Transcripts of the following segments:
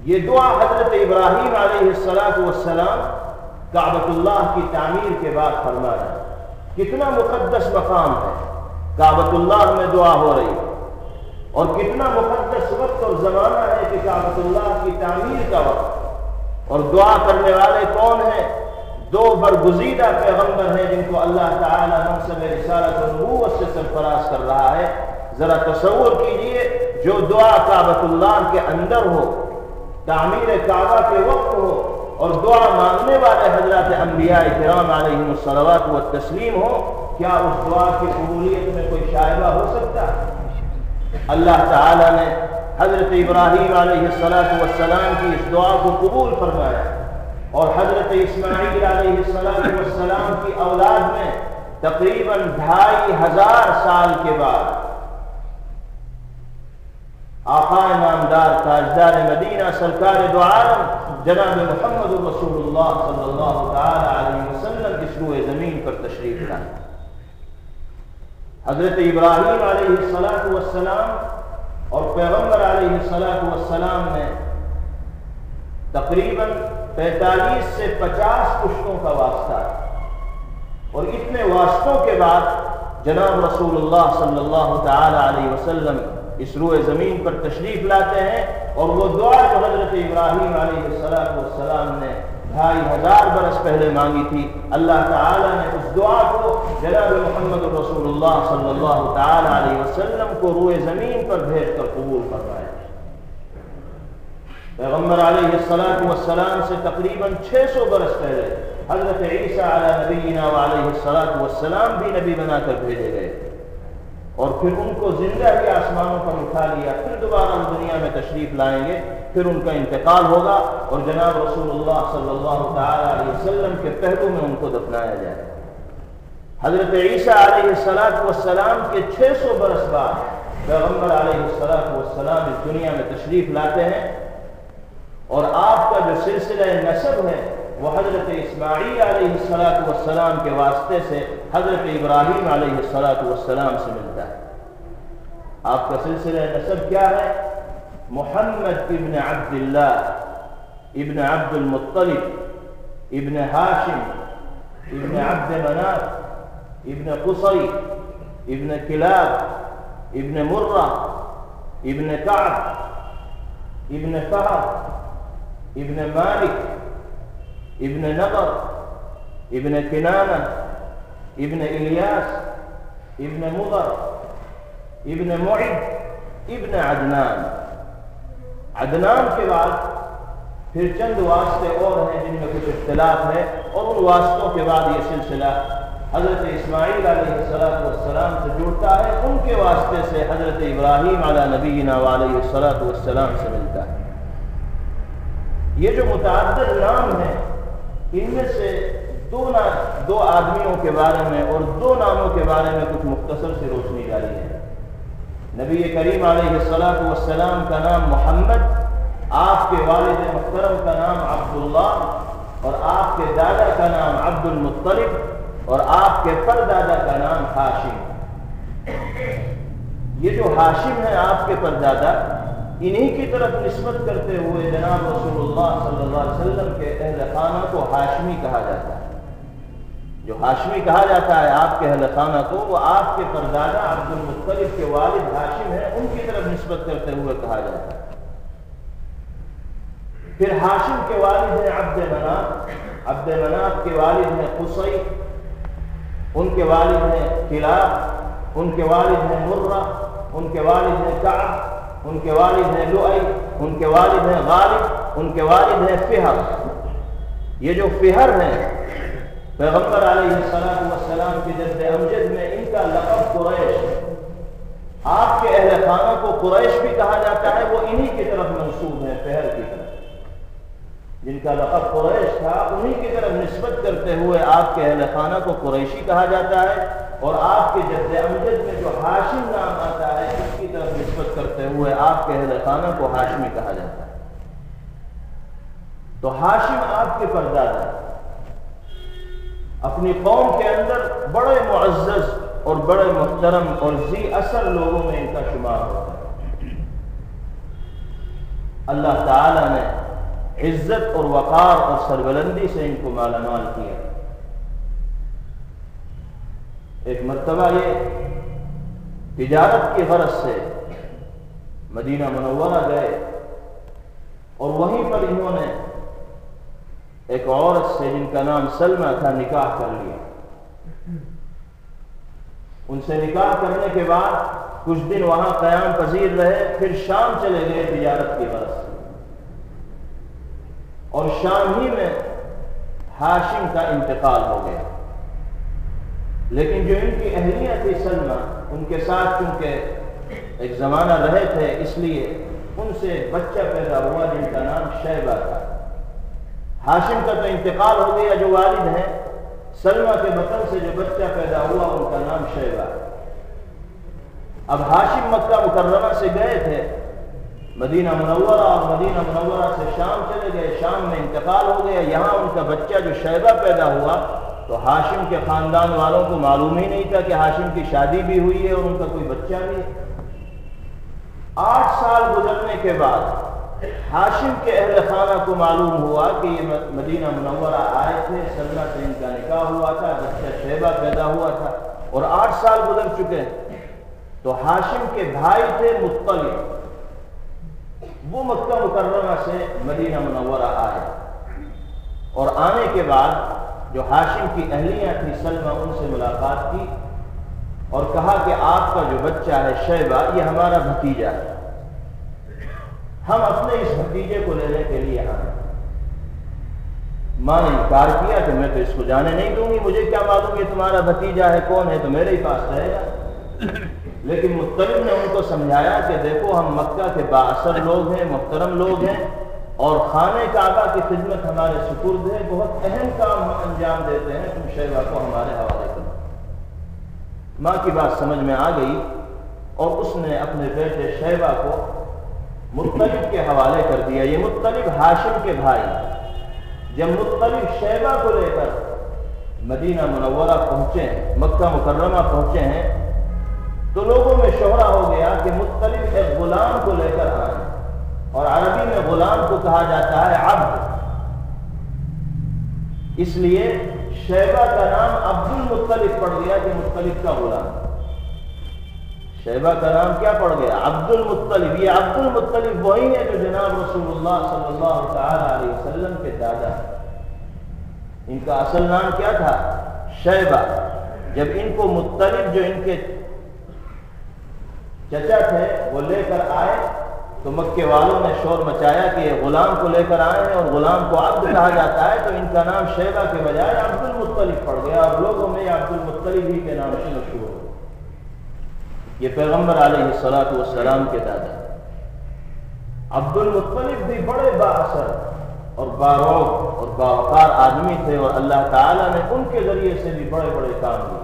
یہ دعا حضرت ابراہیم علیہ السلام کعبۃ اللہ کی تعمیر کے بعد فرمایا۔ کتنا مقدس مقام ہے، کعبۃ اللہ میں دعا ہو رہی ہے، اور کتنا مقدس وقت اور زمانہ ہے کہ کعبۃ اللہ کی تعمیر کا وقت، اور دعا کرنے والے کون ہیں؟ دو برگزیدہ پیغمبر ہیں جن کو اللہ تعالی منصب رسالت و نبوت سے سرفراز کر رہا ہے۔ ذرا تصور کیجئے، جو دعا کعبۃ اللہ کے اندر ہو، تعمیر کعبہ کے وقت ہو، اور دعا مانگنے والے حضرات انبیاء کرام علیہم الصلوات والتسلیم ہو، کیا اس دعا کی قبولیت میں کوئی شائبہ ہو سکتا ہے؟ اللہ تعالی نے حضرت ابراہیم علیہ السلام کی اس دعا کو قبول فرمایا، اور حضرت اسماعیل علیہ السلام کی اولاد میں تقریباً 2500 سال کے بعد آقا نامدار تاجدار مدینہ سرکار دو عالم جناب محمد رسول اللہ صلی اللہ تعالی علیہ وسلم اس روئے زمین پر تشریف لائے۔ حضرت ابراہیم علیہ السلام اور پیغمبر علیہ السلام نے تقریباً 45 سے 50 پشتوں کا واسطہ ہے، اور اتنے واسطوں کے بعد جناب رسول اللہ صلی اللہ تعالی علیہ وسلم اس روئے زمین پر تشریف لاتے ہیں، اور وہ دعا جو حضرت ابراہیم علیہ السلام نے 2500 برس پہلے مانگی تھی، اللہ تعالی نے اس دعا کو جناب محمد رسول اللہ صلی اللہ تعالی علیہ وسلم کو روئے زمین پر بھیج کر قبول فرمایا۔ پیغمبر علیہ السلام سے تقریباً 600 برس پہلے حضرت عیسیٰ علی نبینا وعلیہ السلام بھی نبی بنا کر بھیجے گئے، اور پھر ان کو زندہ ہی آسمانوں پر اٹھا لیا، پھر دوبارہ دنیا میں تشریف لائیں گے، پھر ان کا انتقال ہوگا، اور جناب رسول اللہ صلی اللہ تعالی علیہ وسلم کے پہلو میں ان کو دفنایا جائے۔ حضرت عیسیٰ علیہ السلام کے 600 برس بعد پیغمبر علیہ السلام اس دنیا میں تشریف لاتے ہیں، اور آپ کا جو سلسلہ نسب ہے وہ حضرت اسماعیل علیہ السلام کے واسطے سے حضرت ابراہیم علیہ السلام سے ملتا ہے۔ آپ کا سلسلہ نسب کیا ہے؟ محمد ابن عبداللہ ابن عبد المطلب ابن ہاشم ابن عبد مناف ابن قصی ابن کلاب ابن مرہ ابن کعب ابن فہد ابن مالک ابن نضر ابن کنانہ ابن الیاس ابن مضر ابن معد ابن عدنان۔ عدنان کے بعد پھر چند واسطے اور ہیں جن میں کچھ اختلاف ہے، اور ان واسطوں کے بعد یہ سلسلہ حضرت اسماعیل علیہ السلام سے جڑتا ہے، ان کے واسطے سے حضرت ابراہیم علی نبینا وعلیہ السلام سے ملتا ہے۔ یہ جو متعدد نام ہیں، ان میں سے دو آدمیوں کے بارے میں اور 2 ناموں کے بارے میں کچھ مختصر سی روشنی ڈالی ہے۔ نبی کریم علیہ السلام کا نام محمد، آپ کے والد محترم کا نام عبداللہ، اور آپ کے دادا کا نام عبد المطلب، اور آپ کے پردادا کا نام ہاشم۔ یہ جو ہاشم ہے آپ کے پردادا، انہی کی طرف نسبت کرتے ہوئے جناب رسول اللہ صلی اللہ علیہ وسلم کے اہل خانہ کو ہاشمی کہا جاتا ہے۔ جو ہاشمی کہا جاتا ہے آپ کے اہل خانہ کو، وہ آپ کے پردادا عبد المطلب کے والد ہاشم ہیں، ان کی طرف نسبت کرتے ہوئے کہا جاتا ہے۔ پھر ہاشم کے والد ہیں عبد مناف، عبد مناف کے والد ہیں قصی، ان کے والد ہیں کلاب، ان کے والد ہیں مرہ، ان کے والد ہیں کعب، ان کے والد ہیں لؤی، ان کے والد ہیں غالب، ان کے والد ہیں فہر۔ یہ جو فہر ہیں پیغمبر علیہ السلام کے جد امجد میں، ان کا لقب قریش ہے۔ آپ کے اہل خانہ کو قریش بھی کہا جاتا ہے، وہ انہی کی طرف منسوب ہیں، فہر کی طرف، جن کا لقب قریش تھا انہی کی طرف نسبت کرتے ہوئے آپ کے اہل خانہ کو قریشی کہا جاتا ہے، اور آپ کے جد امجد میں جو ہاشم نام آتا ہے اس کی طرف نسبت کرتے ہوئے آپ کے اہل خانہ کو ہاشمی کہا جاتا ہے۔ تو ہاشم آپ کے پردادا اپنی قوم کے اندر بڑے معزز اور بڑے محترم اور ذی اثر لوگوں میں ان کا شمار ہوتا ہے۔ اللہ تعالیٰ نے عزت اور وقار اور سربلندی سے ان کو مالا مال کیا۔ ایک مرتبہ یہ تجارت کی غرض سے مدینہ منورہ گئے اور وہیں پر انہوں نے ایک عورت سے جن کا نام سلمہ تھا نکاح کر لیا۔ ان سے نکاح کرنے کے بعد کچھ دن وہاں قیام پذیر رہے، پھر شام چلے گئے تجارت کی غرض سے، اور شام ہی میں ہاشم کا انتقال ہو گیا۔ لیکن جو ان کی اہلیہ تھی سلمہ، ان کے ساتھ چونکہ ایک زمانہ رہے تھے، اس لیے ان سے ایک بچہ پیدا ہوا جن کا نام شیبہ تھا۔ ہاشم کا تو انتقال ہو گیا جو والد ہیں، سلمہ کے بطن سے جو بچہ پیدا ہوا ان کا نام شیبہ۔ اب ہاشم مکہ مکرمہ سے گئے تھے مدینہ منورہ، اور مدینہ منورہ سے شام چلے گئے، شام میں انتقال ہو گیا۔ یہاں ان کا بچہ جو شیبہ پیدا ہوا تو ہاشم کے خاندان والوں کو معلوم ہی نہیں تھا کہ ہاشم کی شادی بھی ہوئی ہے اور ان کا کوئی بچہ بھی ہے۔ 8 سال گزرنے کے بعد ہاشم کے اہل خانہ کو معلوم ہوا کہ یہ مدینہ منورہ آئے تھے، سلمہ سے ان کا نکاح ہوا تھا، بچہ شیبہ پیدا ہوا تھا، اور 8 سال گزر چکے۔ تو ہاشم کے بھائی تھے مطلب، وہ مکہ مکرمہ سے مدینہ منورہ آئے، اور آنے کے بعد جو ہاشم کی اہلیہ تھی سلمہ، ان سے ملاقات کی اور کہا کہ آپ کا جو بچہ ہے شیبہ یہ ہمارا بھتیجا ہے، ہم اپنے اس بھتیجے کو لینے کے لیے آئے۔ ماں نے انکار کیا کہ میں تو اس کو جانے نہیں دوں گی، مجھے کیا معلوم یہ تمہارا بھتیجا ہے، کون ہے، تو میرے ہی پاس رہے گا۔ لیکن مطلب نے ان کو سمجھایا کہ دیکھو ہم مکہ کے بااثر لوگ ہیں، محترم لوگ ہیں، اور خانہ کعبہ کی خدمت ہمارے سپرد ہے، بہت اہم کام ہم انجام دیتے ہیں، تم شیبہ کو ہمارے حوالے کرو۔ ماں کی بات سمجھ میں آ گئی اور اس نے اپنے بیٹے شیبہ کو مطلب کے حوالے کر دیا۔ یہ مطلب ہاشم کے بھائی، جب مطلب شیبہ کو لے کر مدینہ منورہ پہنچے ہیں، مکہ مکرمہ پہنچے ہیں، تو لوگوں میں شہرہ ہو گیا کہ مطلب ایک غلام کو لے کر آئے، اور عربی میں غلام کو کہا جاتا ہے عبد، اس لیے شیبہ کا نام عبد المطلب پڑ گیا کہ مطلب کا غلام۔ شیبہ کا نام کیا پڑ گیا؟ عبد المطلب۔ یہ عبد المطلب وہی ہے جو جناب رسول اللہ صلی اللہ تعالی علیہ وسلم کے دادا ہیں۔ ان کا اصل نام کیا تھا؟ شیبہ۔ جب ان کو مطلب جو ان کے چچا تھے وہ لے کر آئے تو مکے والوں نے شور مچایا کہ یہ غلام کو لے کر آئے ہیں اور غلام کو عبد کہا جاتا ہے، تو ان کا نام شیبہ کے بجائے عبد المطلب پڑ گیا، اور لوگوں میں عبد المطلب ہی کے نام سے مشہور ہو۔ یہ پیغمبر علیہ الصلوۃ والسلام کے دادا عبد المطلب بھی بڑے بااثر اور باروق اور باوقار آدمی تھے، اور اللہ تعالیٰ نے ان کے ذریعے سے بھی بڑے بڑے کام کیے۔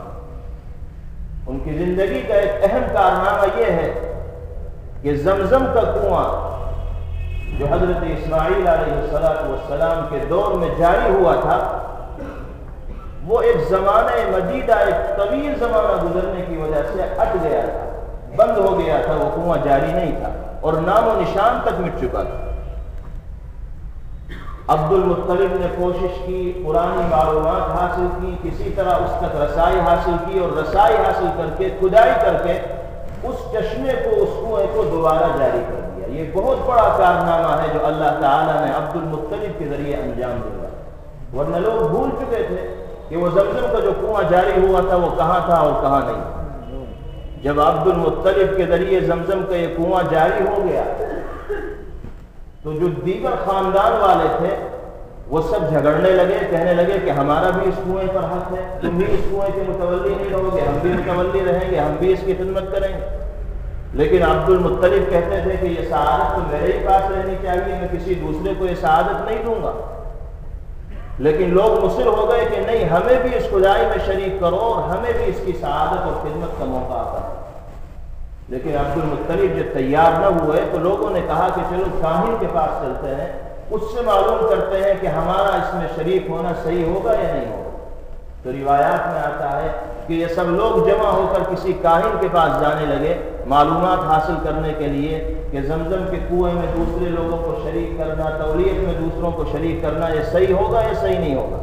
ان کی زندگی کا ایک اہم کارنامہ یہ ہے کہ زمزم کا کنواں جو حضرت اسماعیل علیہ السلام کے دور میں جاری ہوا تھا، وہ ایک زمانہ مدیدہ، ایک طویل زمانہ گزرنے کی وجہ سے اٹ گیا تھا، بند ہو گیا تھا، وہ کنواں جاری نہیں تھا اور نام و نشان تک مٹ چکا تھا۔ عبد المطلب نے کوشش کی، پرانی معلومات حاصل کی، کسی طرح اس تک رسائی حاصل کی، اور رسائی حاصل کر کے کھدائی کر کے اس چشمے کو، اس کنویں کو دوبارہ جاری کر دیا۔ یہ بہت بڑا کارنامہ ہے جو اللہ تعالیٰ نے عبد المطلب کے ذریعے انجام دیا، ورنہ لوگ بھول چکے تھے کہ وہ زمزم کا جو کنواں جاری ہوا تھا وہ کہاں تھا اور کہاں نہیں۔ جب عبد المطلب کے ذریعے زمزم کا یہ کنواں جاری ہو گیا تو جو دیگر خاندان والے تھے وہ سب جھگڑنے لگے، کہنے لگے کہ ہمارا بھی اس کنویں پر حق ہے، تم بھی اس کنویں کے متولی نہیں رہو گے، ہم بھی متولی رہیں گے، ہم بھی اس کی خدمت کریں گے۔ لیکن عبد المطلب کہتے تھے کہ یہ سعادت تو میرے ہی پاس رہنی چاہیے، میں کسی دوسرے کو یہ سعادت نہیں دوں گا۔ لیکن لوگ مصر ہو گئے کہ نہیں، ہمیں بھی اس کھدائی میں شریک کرو اور ہمیں بھی اس کی سعادت اور خدمت کا موقع آتا ہے۔ لیکن عبد المطلب جب تیار نہ ہوئے تو لوگوں نے کہا کہ چلو کاہن کے پاس چلتے ہیں، اس سے معلوم کرتے ہیں کہ ہمارا اس میں شریک ہونا صحیح ہوگا یا نہیں ہوگا۔ تو روایات میں آتا ہے کہ یہ سب لوگ جمع ہو کر کسی کاہن کے پاس جانے لگے معلومات حاصل کرنے کے لیے کہ زمزم کے کنویں میں دوسرے لوگوں کو شریک کرنا، تولیت میں دوسروں کو شریک کرنا، یہ صحیح ہوگا یا صحیح نہیں ہوگا۔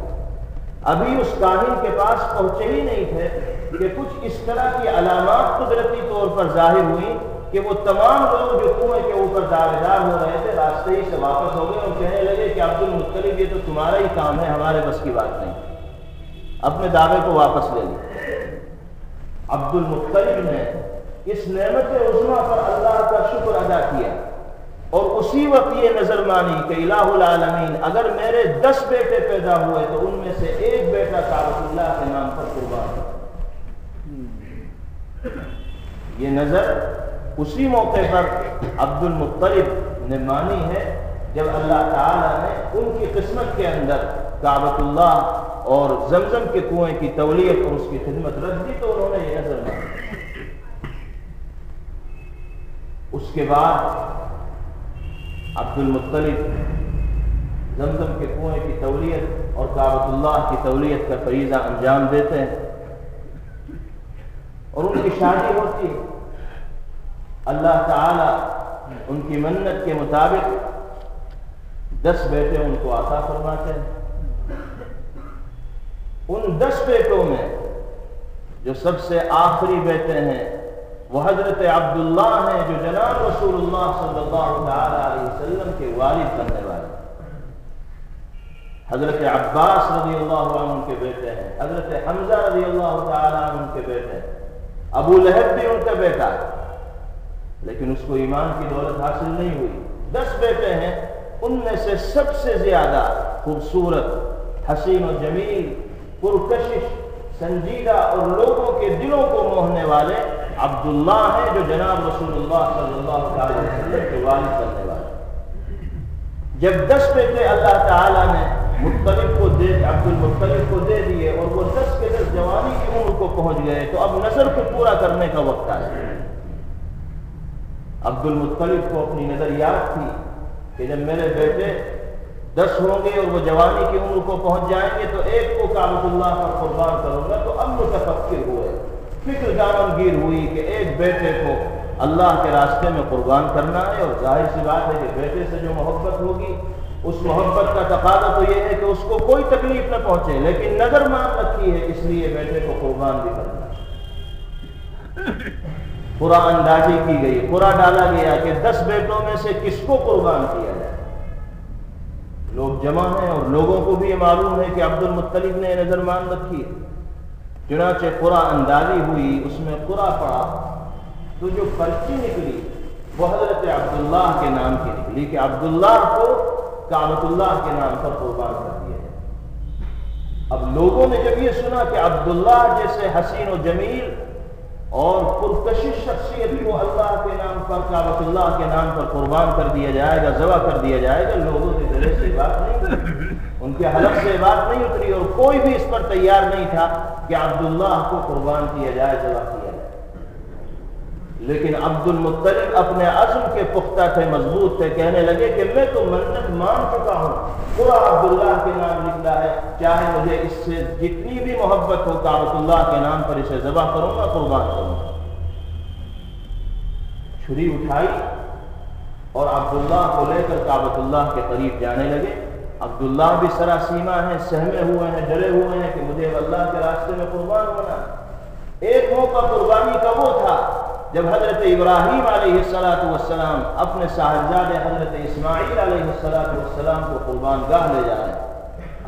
ابھی اس کاہن کے پاس پہنچے ہی نہیں تھے کہ کچھ اس طرح کی علامات قدرتی طور پر ظاہر ہوئی کہ وہ تمام لوگ جو کنویں کے اوپر دعوے دار ہو رہے تھے راستے ہی سے واپس ہو گئے اور کہنے لگے کہ عبد المطلب یہ تو تمہارا ہی کام ہے، ہمارے بس کی بات نہیں، اپنے دعوے کو واپس لے لیں۔ عبد المطلب نے اس نعمت عظمیٰ پر اللہ کا شکر ادا کیا اور اسی وقت یہ نظر مانی کہ الہ العالمین اگر میرے 10 بیٹے پیدا ہوئے تو ان میں سے ایک بیٹا کعبۃ اللہ کے نام پر قربان ہو۔ یہ نظر اسی موقع پر عبد المطلب نے مانی ہے جب اللہ تعالیٰ نے ان کی قسمت کے اندر کعبۃ اللہ اور زمزم کے کنویں کی تولیت اور اس کی خدمت رکھ دی تو انہوں نے یہ نظر مانی۔ اس کے بعد عبد المطلب زمزم کے کنویں کی تولیت اور کعبۃ اللہ کی تولیت کا فریضہ انجام دیتے ہیں اور ان کی شادی ہوتی ہے۔ اللہ تعالی ان کی منت کے مطابق 10 بیٹے ان کو عطا فرماتے ہیں۔ ان 10 بیٹوں میں جو سب سے آخری بیٹے ہیں وہ حضرت عبداللہ ہیں جو جناب رسول اللہ صلی اللہ تعالی علیہ وسلم کے والد بننے والے۔ حضرت عباس رضی اللہ عنہ ان کے بیٹے ہیں، حضرت حمزہ رضی اللہ تعالی عنہ ان کے بیٹے ہیں، ابو لہب بھی ان کا بیٹا ہے، لیکن اس کو ایمان کی دولت حاصل نہیں ہوئی۔ 10 بیٹے ہیں، ان میں سے سب سے زیادہ خوبصورت، حسین و جمیل، پرکشش، سنجیدہ اور لوگوں کے دلوں کو موہنے والے عبداللہ ہیں جو جناب رسول اللہ صلی اللہ علیہ وسلم کے والد بننے والے۔ جب 10 بیٹے اللہ تعالیٰ نے عبد المطلب کو دے دیے اور وہ 10 کے 10 جوانی کی عمر کو پہنچ گئے تو اب نظر کو پورا کرنے کا وقت آیا۔ عبد المطلب کو اپنی نظر یاد تھی کہ جب میرے بیٹے 10 ہوں گے اور وہ جوانی کی عمر کو پہنچ جائیں گے تو ایک کو کعبۃ اللہ پر قربان کروں گا، تو اب متفکر ہوئے، فکر گیر ہوئی کہ ایک بیٹے کو اللہ کے راستے میں قربان کرنا ہے، اور ظاہر سی بات ہے کہ بیٹے سے جو محبت ہوگی اس محبت کا تقاضا تو یہ ہے کہ اس کو کوئی تکلیف نہ پہنچے، لیکن نظر مان رکھی ہے اس لیے بیٹے کو قربان بھی کرنا ہے۔ قرآن اندازی کی گئی، قرآن ڈالا گیا کہ 10 بیٹوں میں سے کس کو قربان کیا جائے۔ لوگ جمع ہیں اور لوگوں کو بھی یہ معلوم ہے کہ عبد المطلب نے نظر مان رکھی ہے۔ چنانچہ قرآن اندازی ہوئی، اس میں قرآن پڑھا تو جو پرچی نکلی وہ حضرت عبداللہ کے نام کی نکلی کہ عبداللہ کو کعبۃ اللہ کے نام پر قربان کر دیا ہے۔ اب لوگوں نے جب یہ سنا کہ عبداللہ جیسے حسین و جمیل اور پرکشش شخصیت کو اللہ کے نام پر کعبۃ اللہ کے نام پر قربان کر دیا جائے گا، ذبح کر دیا جائے گا، لوگوں کے دل سے بات نہیں اتری، ان کے حلق سے بات نہیں اتری اور کوئی بھی اس پر تیار نہیں تھا کہ عبداللہ کو قربان کیا جائے، ذبح کیا جائے۔ لیکن عبد المطلب اپنے عزم کے پختہ تھے، مضبوط تھے، کہنے لگے کہ میں تو منت مان چکا ہوں، پورا عبداللہ کے نام نکلا ہے، چاہے مجھے اس سے جتنی بھی محبت ہو کعبۃ اللہ کے نام پر اسے ذبح کروں گا، قربان کروں گا۔ چھری اٹھائی اور عبداللہ کو لے کر کعبۃ اللہ کے قریب جانے لگے۔ عبداللہ بھی سراسیمہ ہیں، سہمے ہوئے ہیں، ڈرے ہوئے ہیں کہ مجھے اللہ کے راستے میں قربان ہونا۔ ایک موقع قربانی کا وہ تھا جب حضرت ابراہیم علیہ السلام اپنے صاحبزادے حضرت اسماعیل علیہ السلام کو قربان گاہ لے جا رہے ہیں۔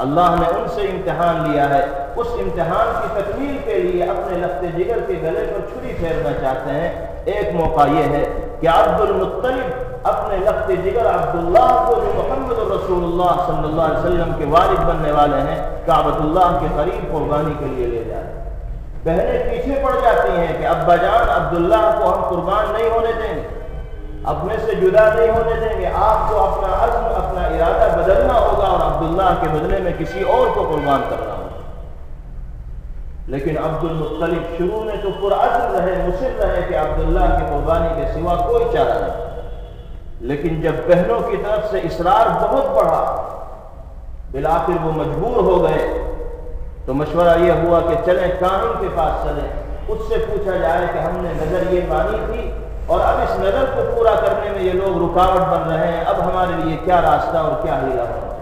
اللہ نے ان سے امتحان لیا ہے، اس امتحان کی تکمیل کے لیے اپنے لخت جگر کے گلے پر چھری پھیرنا چاہتے ہیں۔ ایک موقع یہ ہے کہ عبد المطلب اپنے لخت جگر عبداللہ کو جو محمد رسول اللہ صلی اللہ علیہ وسلم کے والد بننے والے ہیں کعبۃ اللہ کے قریب قربانی کے لیے لے جائیں۔ بہنیں پیچھے پڑ جاتی ہیں کہ ابا جان عبداللہ کو ہم قربان نہیں ہونے دیں گے، اپنے سے جدا نہیں ہونے دیں گے، آپ کو اپنا عزم، اپنا ارادہ بدلنا ہوگا اور عبداللہ کے بدلے میں کسی اور کو قربان کرنا ہوگا۔ لیکن عبد المطلب شروع میں تو پرعزم رہے، مصر رہے کہ عبداللہ کی قربانی کے سوا کوئی چارہ نہیں، لیکن جب بہنوں کی طرف سے اصرار بہت بڑھا، بالآخر وہ مجبور ہو گئے تو مشورہ یہ ہوا کہ چلیں کاہن کے پاس چلیں، اس سے پوچھا جائے کہ ہم نے نظر یہ مانی تھی اور اب اس نظر کو پورا کرنے میں یہ لوگ رکاوٹ بن رہے ہیں، اب ہمارے لیے کیا راستہ اور کیا ہیلا ہونا چاہیے۔